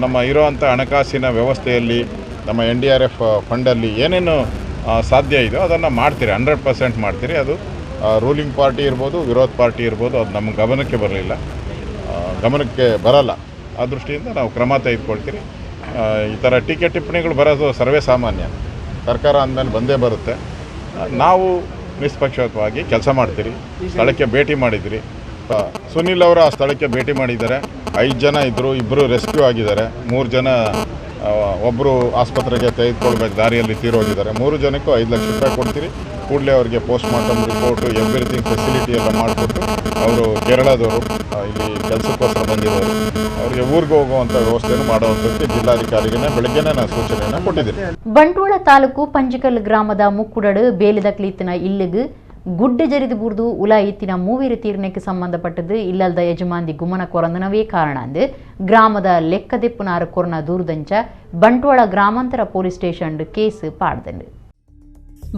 ನಮ್ಮ ಇರೋವಂಥ ಹಣಕಾಸಿನ ವ್ಯವಸ್ಥೆಯಲ್ಲಿ ನಮ್ಮ NDRF ಫಂಡಲ್ಲಿ ಏನೇನು ಸಾಧ್ಯ ಇದೆಯೋ ಅದನ್ನು ಮಾಡ್ತೀರಿ 100% ಮಾಡ್ತೀರಿ ಅದು ರೂಲಿಂಗ್ ಪಾರ್ಟಿ ಇರ್ಬೋದು ವಿರೋಧ ಪಾರ್ಟಿ ಇರ್ಬೋದು ಅದು ನಮ್ಮ ಗಮನಕ್ಕೆ ಬರಲ್ಲ ಆ ದೃಷ್ಟಿಯಿಂದ ನಾವು ಕ್ರಮ ತೆಗೆದುಕೊಳ್ತೀರಿ ಈ ಥರ ಟೀಕೆ ಟಿಪ್ಪಣಿಗಳು ಬರೋದು ಸರ್ವೇ ಸಾಮಾನ್ಯ ಸರ್ಕಾರ ಅಂದಮೇಲೆ ಬಂದೇ ಬರುತ್ತೆ ನಾವು ನಿಷ್ಪಕ್ಷಪಾತವಾಗಿ ಕೆಲಸ ಮಾಡ್ತೀರಿ ಸ್ಥಳಕ್ಕೆ ಭೇಟಿ ಮಾಡಿದಿರಿ ಸುನಿಲ್ ಅವರು ಆ ಸ್ಥಳಕ್ಕೆ ಭೇಟಿ ಮಾಡಿದ್ದಾರೆ 5 ಜನ ಇದ್ದರು 2 ರೆಸ್ಕ್ಯೂ ಆಗಿದ್ದಾರೆ 3 ಜನ ಒಬ್ಬರು ಆಸ್ಪತ್ರೆಗೆ ತೆಗೆದುಕೊಳ್ಬೇಕು ದಾರಿಯಲ್ಲಿ ತೀರೋಗಿದ್ದಾರೆ 3 ಜನಕ್ಕೂ 5 ಲಕ್ಷ ರೂಪಾಯಿ ಕೊಡ್ತೀರಿ ಕೂಡಲೇ ಅವರಿಗೆ post mortem report everything facility ಎಲ್ಲ ಮಾಡಿಕೊಟ್ಟು ಅವರು ಕೇರಳದವರು ಇಲ್ಲಿ ಕೆಲಸಕ್ಕೋಸ್ಕರ ಬಂದಿರೋರು ಅವರಿಗೆ ಊರಿಗೆ ಹೋಗುವಂಥ ವ್ಯವಸ್ಥೆಯನ್ನು ಮಾಡುವಂಥದ್ದು ಜಿಲ್ಲಾಧಿಕಾರಿಗೆ ಬೆಳಗ್ಗೆನೇ ನಾನು ಸೂಚನೆಯನ್ನು ಕೊಟ್ಟಿದ್ದೀನಿ ಬಂಟ್ವಾಳ ತಾಲೂಕು ಪಂಜಿಕಲ್ ಗ್ರಾಮದ ಮುಕ್ಕುಡಡು ಬೇಲಿದಕ್ಲಿತ್ತಿನ ಇಲ್ಲಿಗೆ ಗುಡ್ಡೆ ಜರಿದು ಬುರ್ದು ಉಲ ಇತ್ತಿನ ಮೂವೇರು ತೀರ್ಣಕ್ಕೆ ಸಂಬಂಧಪಟ್ಟದು ಇಲ್ಲದ ಯಜಮಾಂದಿ ಗುಮನ ಕೊರಂದನವೇ ಕಾರಣ ಅಂದು ಗ್ರಾಮದ ಲೆಕ್ಕದೆಪ್ಪುನಾರು ಕೊರನ ದೂರದಂಚ ಬಂಟ್ವಾಳ ಗ್ರಾಮಾಂತರ ಪೊಲೀಸ್ ಸ್ಟೇಷನ್ ಕೇಸ್ ಪಾಡ್ದಂಡು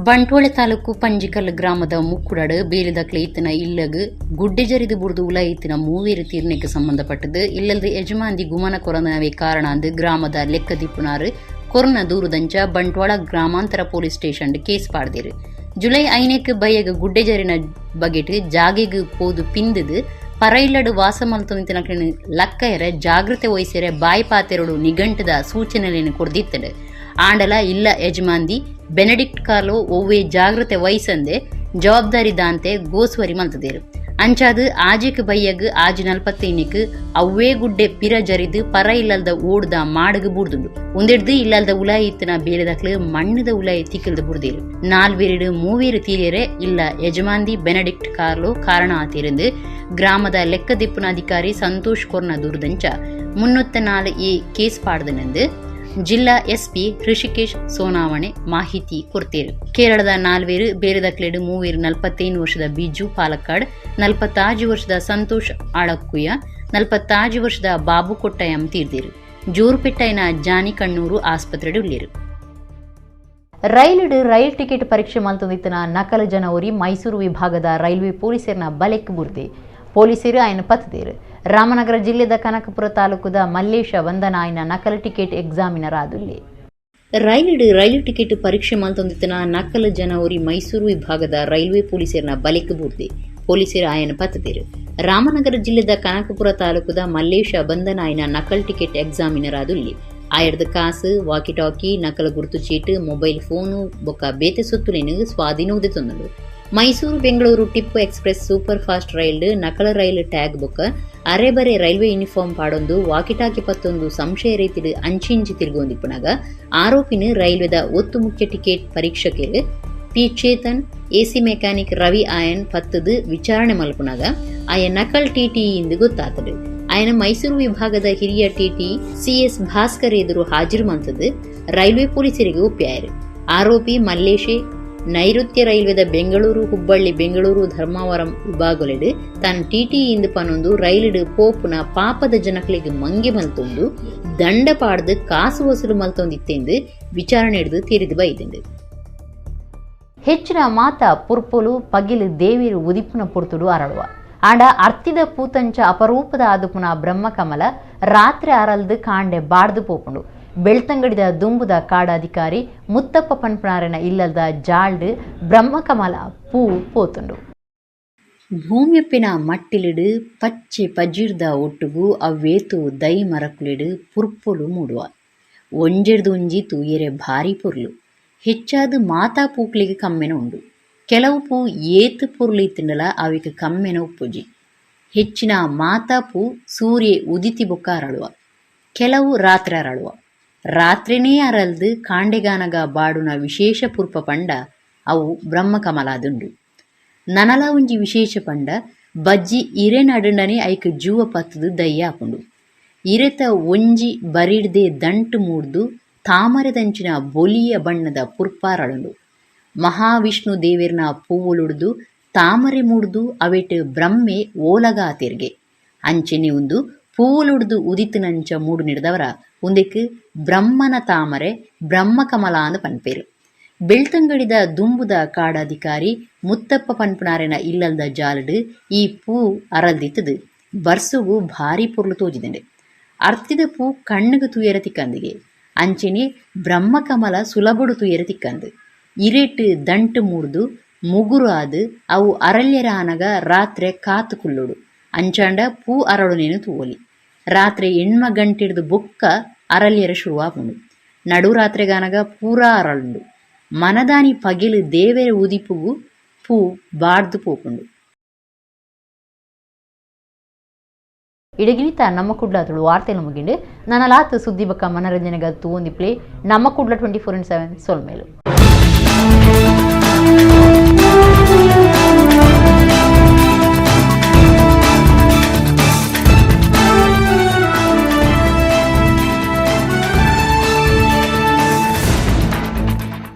ಬಂಟ್ವಾಳ ತಾಲೂಕು ಪಂಜಿಕಲ್ ಗ್ರಾಮದ ಮುಕ್ಕುಡಡು ಬೇಲಿದಕ್ಲೆ ಇತ್ತಿನ ಇಲ್ಲಗು ಗುಡ್ಡೆ ಜರಿದು ಬುರ್ದು ಉಲ ಇತ್ತಿನ ಮೂವೇರು ತೀರ್ಣಕ್ಕೆ ಸಂಬಂಧಪಟ್ಟದು ಇಲ್ಲದ ಯಜಮಾಂದಿ ಗುಮನ ಕೊರಂದನವೇ ಕಾರಣ ಅಂದು ಗ್ರಾಮದ ಲೆಕ್ಕದಿಪ್ಪುನಾರು ಕೊರನ ದೂರದಂಚ ಬಂಟ್ವಾಳ ಗ್ರಾಮಾಂತರ ಪೊಲೀಸ್ ಸ್ಟೇಷನ್ ಕೇಸ್ ಪಾಡ್ದಿರು ಜುಲೈ 5ಕ್ಕೆ ಬಯ್ಯಗ ಗುಡ್ಡೆ ಜರಿನ ಬಗೆಟ್ ಜಾಗೆಗೆ ಪೋದು ಪಿಂದದು ಪರ ಇಲ್ಲಡು ವಾಸ ಮಲ್ತೊಂದಿನ ಲಕ್ಕಯರ ಜಾಗೃತೆ ವಹಿಸಿರೆ ಬಾಯಿ ಪಾತೆರಡು ನಿಘಂಟದ ಸೂಚನೆಯನ್ನು ಕೊಡ್ದಿತ್ತಡು ಆಂಡಲ ಇಲ್ಲ ಯಜಮಾಂದಿ ಬೆನೆಡಿಕ್ಟ್ ಕಾರ್ಲೋ ಒವ್ವೇ ಜಾಗೃತೆ ವಹಿಸಂದೆ ಜವಾಬ್ದಾರಿ ದಾಂತೆ ಗೋಸ್ವರಿ ಮಲ್ತದೇರು ಅಂಚಾದು ಆಜಿಕ್ ಬಯ್ಯಗ್ ಆಜಿ 45ಕ್ಕೆ ಅವ್ವೇ ಗುಡ್ಡೆ ಪಿರ ಜರಿದು ಪರ ಇಲ್ಲದ ಓಡ್ದ ಮಾಡಗ ಬುಡ್ದುಂಡು ಒಂದೆಡ್ದು ಇಲ್ಲದ ಉಲಾಯಿ ಇತ್ತಿನ ಬೇಲೆದಕ್ಲು ಮಣ್ಣದ ಉಲಾಯಿ ತಿಕ್ಕಲ್ದ ಬುಡ್ದೇರು 4-3 ತೀರಿಯರೆ ಇಲ್ಲ ಯಜಮಾಂದಿ ಬೆನೆಡಿಕ್ಟ್ ಕಾರ್ಲೋ ಕಾರಣ ಆತಿರಂದು ಗ್ರಾಮದ ಲೆಕ್ಕದಿಪ್ಪುನ ಅಧಿಕಾರಿ ಸಂತೋಷ್ ಕೊರ್ನ ದೂರದಂಚ 304 ಕೇಸ್ ಪಾಡ್ದನೆಂದು ಜಿಲ್ಲಾ SP ಋಷಿಕೇಶ್ ಸೋನಾವಣೆ ಮಾಹಿತಿ ಕೊಡ್ತೇರು ಕೇರಳದ 4 ಬೇರೆದಕ್ಲೆಡು 45 ವರ್ಷದ ಬಿಜು ಪಾಲಕ್ಕಾಡ್ 46 ವರ್ಷದ ಸಂತೋಷ್ ಆಳಕ್ಕುಯ್ಯ 46 ವರ್ಷದ ಬಾಬು ಕೊಟ್ಟಯಂ ತೀರ್ದೇರು ಜೋರುಪೆಟ್ಟೈನ ಜಾನಿ ಕಣ್ಣೂರು ಆಸ್ಪತ್ರೆಡು ಉಳ್ಳೇರು ರೈಲ್ ಟಿಕೆಟ್ ಪರೀಕ್ಷೆ ಮಲ್ತೊಂದಿತ್ತನ ನಕಲು ಜನವರಿ ಮೈಸೂರು ವಿಭಾಗದ ರೈಲ್ವೆ ಪೊಲೀಸರನ್ನ ಬಲೆಕ್ ಬುರ್ದೆ ಪೊಲೀಸರು ಆಯ್ನ ಪತ್ತದೇರು ರಾಮನಗರ ಜಿಲ್ಲೆದ ಕನಕಪುರ ತಾಲೂಕುದ ಮಲ್ಲೇಶ ವಂದನಾಯಿನ ನಕಲು ಟಿಕೆಟ್ ಎಕ್ಸಾಮಿನರ್ ಆದುಲ್ಲಿ ರೈಲು ಟಿಕೆಟ್ ಪರೀಕ್ಷೆ ಮಲ್ತೊಂದಿತ್ತನ ನಕಲು ಜನವರಿ ಮೈಸೂರು ವಿಭಾಗದ ರೈಲ್ವೆ ಪೊಲೀಸರನ್ನ ಬಲಿಕ್ ಬೂರ್ದೆ ಪೊಲೀಸರು ಆಯನ ಪತ್ತದಿರು ರಾಮನಗರ ಜಿಲ್ಲೆದ ಕನಕಪುರ ತಾಲೂಕುದ ಮಲ್ಲೇಶ ಬಂಧನಾಯಿನ ನಕಲ್ ಟಿಕೆಟ್ ಎಕ್ಸಾಮಿನರ್ ಆದುಲ್ಲಿ ಆಯರ್ದ ಕಾಸು ವಾಕಿ ಟಾಕಿ ನಕಲು ಗುರುತು ಚೀಟು ಮೊಬೈಲ್ ಫೋನು ಬೊಕ್ಕ ಬೇತೆ ಸೊತ್ತುಲೇನು ಸ್ವಾಧೀನ ತಂದರು Mysuru Bengaluru Tipu express super fast rail ನಕಲ ರೈಲು ಟ್ಯಾಗ್ ಬೊಕ್ಕ ಅರೆಬರೆ ರೈಲ್ವೆ ಯೂನಿಫಾರ್ಮ್ ಪಾಡೊಂದು ವಾಕಿಟಾಕಿ ಪತ್ತೊಂದು ಸಂಶಯ ರೀತಿಲು ಅಂಚಿಂಚಿ ತಿರುಗೊಂದಿಪ್ಪನಾಗ ಆರೋಪಿನ ರೈಲ್ವೆದ ಒತ್ತು ಮುಖ್ಯ ಟಿಕೆಟ್ ಪರೀಕ್ಷಕರು P Chetan AC mechanic Ravi ಆಯನ್ ಪತ್ತದು ವಿಚಾರಣೆ ಮಲ್ಪುನಾಗ ಆಯ ನಕಲ್ ಟಿಟಿ ಇಂದು ಗೊತ್ತಾತದು ಆಯನ ಮೈಸೂರು ವಿಭಾಗದ ಹಿರಿಯ ಟಿಟಿ ಸಿಎಸ್ ಭಾಸ್ಕರ್ ಎದುರು ಹಾಜರು ಮಂತದು ರೈಲ್ವೆ ಪೊಲೀಸರಿಗೆ ಒಪ್ಪ್ಯಾರು ಆರೋಪಿ ಮಲ್ಲೇಶೆ ನೈಋತ್ಯ ರೈಲ್ವೆದ ಬೆಂಗಳೂರು ಹುಬ್ಬಳ್ಳಿ ಬೆಂಗಳೂರು ಧರ್ಮಾವರಂ ವಿಭಾಗಲೆಡು ತನ್ನ ಟಿಟಿ ಇಂದು ಪನೊಂದು ರೈಲಿಡು ಪೋಪುನ ಪಾಪದ ಜನಗಳಿಗೆ ಮಂಗೆ ಮಲ್ತೊಂದು ದಂಡ ಪಾಡ್ದು ಕಾಸು ವಸೂಲು ಮಲ್ತೊಂದಿತ್ತೆಂದು ವಿಚಾರಣೆ ಹಿಡಿದು ತೀರಿದು ಬೈದಿಂದು ಹೆಚ್ಚಿನ ಮಾತ ಪುರ್ಪುಲು ಪಗಿಲು ದೇವಿರು ಉದಿಪುನ ಪುರ್ತುಡು ಅರಳುವ ಆಂಡ ಅರ್ತಿದ ಪೂತಂಚ ಅಪರೂಪದ ಆದುಪುನ ಬ್ರಹ್ಮಕಮಲ ರಾತ್ರಿ ಅರಲ್ದು ಕಾಂಡೆ ಬಾಡ್ದು ಪೋಪುಂಡು ಬೆಳ್ತಂಗಡಿದ ದುಂಬುದ ಕಾಡಾಧಿಕಾರಿ ಮುತ್ತಪ್ಪ ಪನ್ಪನಾರನ ಇಲ್ಲದ ಜಾಲ್ಡು ಬ್ರಹ್ಮಕಮಲ ಪೂ ಪೋತುಂಡು ಭೂಮಿಯಪ್ಪಿನ ಮಟ್ಟಿಲಿಡು ಪಚ್ಚೆ ಪಜಿರ್ದ ಒಟ್ಟುಗು ಅವ್ವೇತು ದೈ ಮರಕುಲಿಡು ಪುರ್ಪುಲು ಮೂಡುವ ಒಂಜೆಡ್ದು ಒಂಜಿ ತೂಯರೆ ಭಾರಿ ಪುರ್ಲು ಹೆಚ್ಚಾದ ಮಾತಾ ಪೂಕ್ಲಿಗೆ ಕಮ್ಮೆನ ಉಂಡು ಕೆಲವು ಪೂ ಏತು ಪುರ್ಲಿ ತಿಂಡಲ ಅವಿಗೆ ಕಮ್ಮೆನ ಉಪ್ಪುಜಿ ಹೆಚ್ಚಿನ ಮಾತಾ ಪೂ ಸೂರ್ಯ ಉದಿತಿ ಬೊಕ್ಕ ಅರಳುವ ಕೆಲವು ರಾತ್ರಿ ಅರಳುವ ರಾತ್ರಿನೇ ಅರಲ್ದು ಕಾಂಡೆಗಾನಗ ಬಾಡುನ ವಿಶೇಷ ಪುರ್ಪ ಪಂಡ ಅವು ಬ್ರಹ್ಮಕಮಲಾದುಂಡು ನನಲ ಒಂಜಿ ವಿಶೇಷ ಪಂಡ ಬಜ್ಜಿ ಇರೆ ನಡುಂಡನೆ ಐಕ್ ಜೂವ ಪತ್ತದು ದಯ್ಯ ಹಾಪುಂಡು ಇರೆತ ಒಂಜಿ ಬರಿಡ್ದೆ ದಂಟು ಮೂಡ್ದು ತಾಮರೆದಂಚಿನ ಬೊಲಿಯ ಬಣ್ಣದ ಪುರ್ಪಾರಳುಂಡು ಮಹಾವಿಷ್ಣು ದೇವಿರ್ನ ಪೂವುಲುಡ್ದು ತಾಮರೆ ಮೂಡ್ದು ಅವೆಟ್ ಬ್ರಹ್ಮೆ ಓಲಗಾತಿರ್ಗೆ ಅಂಚೆನೆ ಒಂದು ಪೂವುಲುಡ್ದು ಉದಿತನಂಚ ಮೂಡು ನಿಡ್ದವರ ಒಂದಕ್ಕೆ ಬ್ರಹ್ಮನ ತಾಮರೆ ಬ್ರಹ್ಮಕಮಲ ಅಂದ ಪನ್ಪೇರು ಬೆಳ್ತಂಗಡಿದ ದುಂಬುದ ಕಾಡಾಧಿಕಾರಿ ಮುತ್ತಪ್ಪ ಪನ್ಪನಾರೆನ ಇಲ್ಲಲ್ದ ಜಾಲಡು ಈ ಪೂ ಅರಲ್ದಿತ್ತದು ಬರ್ಸುಗು ಭಾರಿ ಪುರ್ಲು ತೋಜಿದಂಡೆ ಅರ್ತಿದ ಪೂ ಕಣ್ಣುಗು ತುಯರ ತಿಕ್ಕಂದಿಗೆ ಅಂಚೆನೆ ಬ್ರಹ್ಮಕಮಲ ಸುಲಭಡು ತುಯರ ತಿಕ್ಕಂದು ಇರೇಟ್ ದಂಟು ಮೂಡ್ದು ಮುಗುರು ಆದು ಅವು ಅರಳ್ಯರ ಆನಗ ರಾತ್ರೆ ಕಾತು ಕುಲ್ಲುಡು ಅಂಚಾಂಡ ಪೂ ಅರಳುನೇನು ತೂವಲಿ ರಾತ್ರಿ ಎಣ್ಮ ಗಂಟಿಡ್ದು ಬೊಕ್ಕ ಅರಳ್ಯರ ಶುರುವಾಪುಂಡು ನಡು ರಾತ್ರೆಗಾನಗ ಪೂರಾ ಅರಳುಂಡು ಮನದಾನಿ ಪಗಿಲು ದೇವೆರ ಉದಿಪುಗು ಪೂ ಬಾಡ್ದು ಪೋಪುಂಡು ಇಡಗಿನಿತ ನಮ್ಮ ಕುಡ್ಲ ತುಳು ವಾರ್ತೆಲು ಮುಗಿಂಡು ನನ್ನ ಲಾತು ಸುದ್ದಿ ಬಕ್ಕ ಮನರಂಜನೆಗ ತೂವೊಂದಿ ಪ್ಲೇ ನಮ್ಮ ಕುಡ್ಲ 24/7 ಸೊಲ್ಮೇಲು.